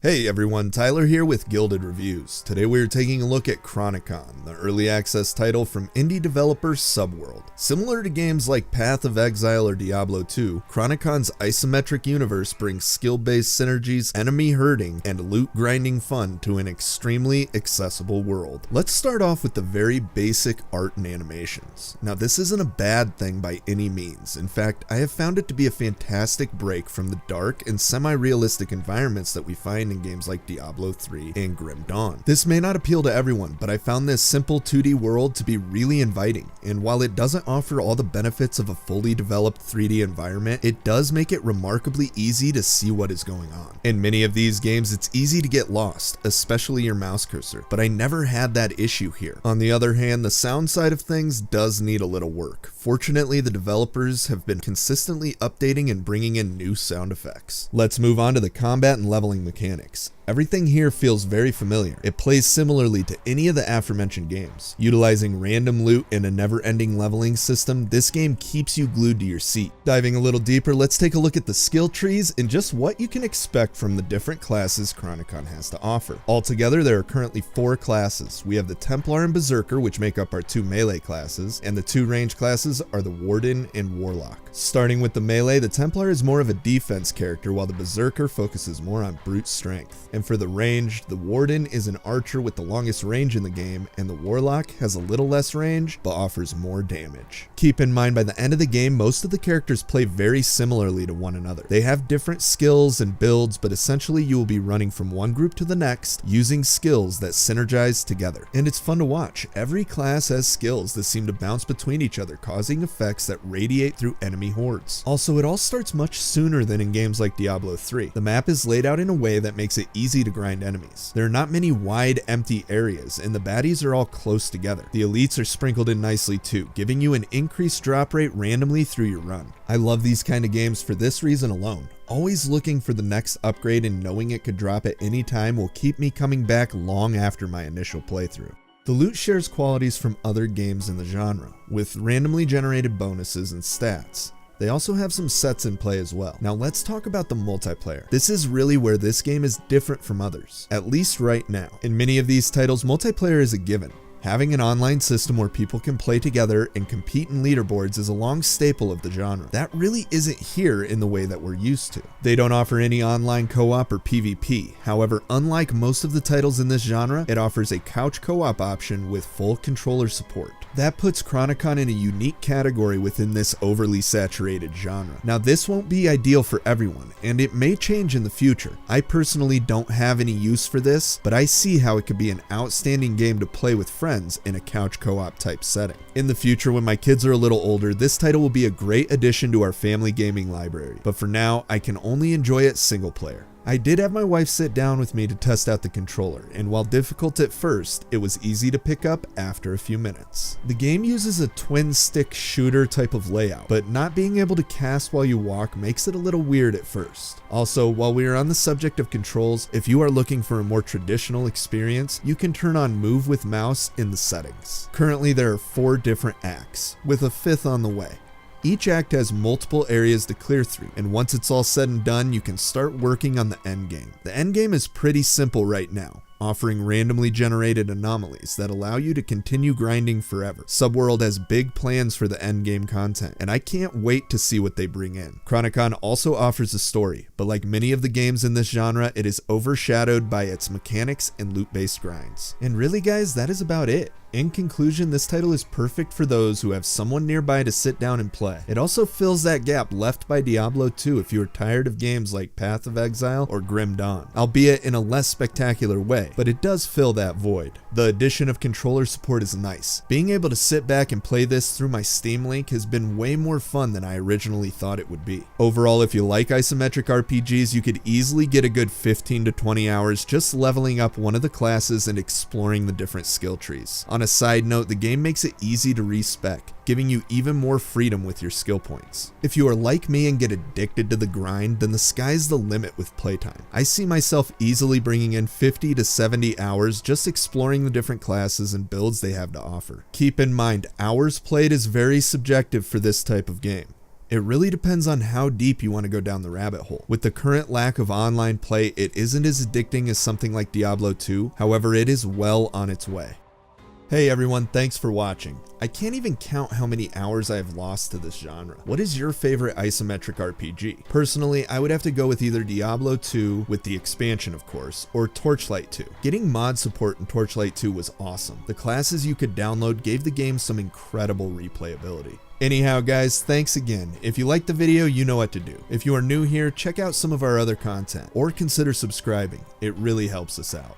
Hey everyone, Tyler here with Gilded Reviews. Today we are taking a look at Chronicon, the early access title from indie developer Subworld. Similar to games like Path of Exile or Diablo 2, Chronicon's isometric universe brings skill-based synergies, enemy herding, and loot grinding fun to an extremely accessible world. Let's start off with the very basic art and animations. Now this isn't a bad thing by any means. In fact, I have found it to be a fantastic break from the dark and semi-realistic environments that we find in games like Diablo 3 and Grim Dawn. This may not appeal to everyone, but I found this simple 2D world to be really inviting, and while it doesn't offer all the benefits of a fully developed 3D environment, it does make it remarkably easy to see what is going on. In many of these games, it's easy to get lost, especially your mouse cursor, but I never had that issue here. On the other hand, the sound side of things does need a little work. Fortunately, the developers have been consistently updating and bringing in new sound effects. Let's move on to the combat and leveling mechanics. Everything here feels very familiar. It plays similarly to any of the aforementioned games. Utilizing random loot and a never-ending leveling system, this game keeps you glued to your seat. Diving a little deeper, let's take a look at the skill trees and just what you can expect from the different classes Chronicon has to offer. Altogether, there are currently 4 classes. We have the Templar and Berserker, which make up our 2 melee classes, and the 2 range classes are the Warden and Warlock. Starting with the melee, the Templar is more of a defense character, while the Berserker focuses more on brute strength. And for the range, the Warden is an archer with the longest range in the game, and the Warlock has a little less range, but offers more damage. Keep in mind, by the end of the game, most of the characters play very similarly to one another. They have different skills and builds, but essentially you will be running from one group to the next, using skills that synergize together. And it's fun to watch. Every class has skills that seem to bounce between each other, causing effects that radiate through enemy hordes. Also, it all starts much sooner than in games like Diablo 3. The map is laid out in a way that makes it easy to grind enemies. There are not many wide, empty areas, and the baddies are all close together. The elites are sprinkled in nicely too, giving you an increased drop rate randomly through your run. I love these kind of games for this reason alone. Always looking for the next upgrade and knowing it could drop at any time will keep me coming back long after my initial playthrough. The loot shares qualities from other games in the genre, with randomly generated bonuses and stats. They also have some sets in play as well. Now let's talk about the multiplayer. This is really where this game is different from others, at least right now. In many of these titles, multiplayer is a given. Having an online system where people can play together and compete in leaderboards is a long staple of the genre. That really isn't here in the way that we're used to. They don't offer any online co-op or PvP. However, unlike most of the titles in this genre, it offers a couch co-op option with full controller support. That puts Chronicon in a unique category within this overly saturated genre. Now this won't be ideal for everyone, and it may change in the future. I personally don't have any use for this, but I see how it could be an outstanding game to play with friends in a couch co-op type setting. In the future, when my kids are a little older, this title will be a great addition to our family gaming library, but for now, I can only enjoy it single player. I did have my wife sit down with me to test out the controller, and while difficult at first, it was easy to pick up after a few minutes. The game uses a twin-stick shooter type of layout, but not being able to cast while you walk makes it a little weird at first. Also, while we are on the subject of controls, if you are looking for a more traditional experience, you can turn on Move with Mouse in the settings. Currently, there are 4 different acts, with a 5th on the way. Each act has multiple areas to clear through, and once it's all said and done, you can start working on the endgame. The endgame is pretty simple right now, offering randomly generated anomalies that allow you to continue grinding forever. Subworld has big plans for the endgame content, and I can't wait to see what they bring in. Chronicon also offers a story, but like many of the games in this genre, it is overshadowed by its mechanics and loot-based grinds. And really guys, that is about it. In conclusion, this title is perfect for those who have someone nearby to sit down and play. It also fills that gap left by Diablo 2 if you are tired of games like Path of Exile or Grim Dawn, albeit in a less spectacular way, but it does fill that void. The addition of controller support is nice. Being able to sit back and play this through my Steam link has been way more fun than I originally thought it would be. Overall, if you like isometric RPGs, you could easily get a good 15 to 20 hours just leveling up one of the classes and exploring the different skill trees. On a side note, the game makes it easy to respec, giving you even more freedom with your skill points. If you are like me and get addicted to the grind, then the sky's the limit with playtime. I see myself easily bringing in 50 to 70 hours just exploring the different classes and builds they have to offer. Keep in mind, hours played is very subjective for this type of game. It really depends on how deep you want to go down the rabbit hole. With the current lack of online play, it isn't as addicting as something like Diablo 2, however it is well on its way. Hey everyone, thanks for watching. I can't even count how many hours I have lost to this genre. What is your favorite isometric RPG? Personally, I would have to go with either Diablo 2, with the expansion of course, or Torchlight 2. Getting mod support in Torchlight 2 was awesome. The classes you could download gave the game some incredible replayability. Anyhow guys, thanks again. If you liked the video, you know what to do. If you are new here, check out some of our other content, or consider subscribing. It really helps us out.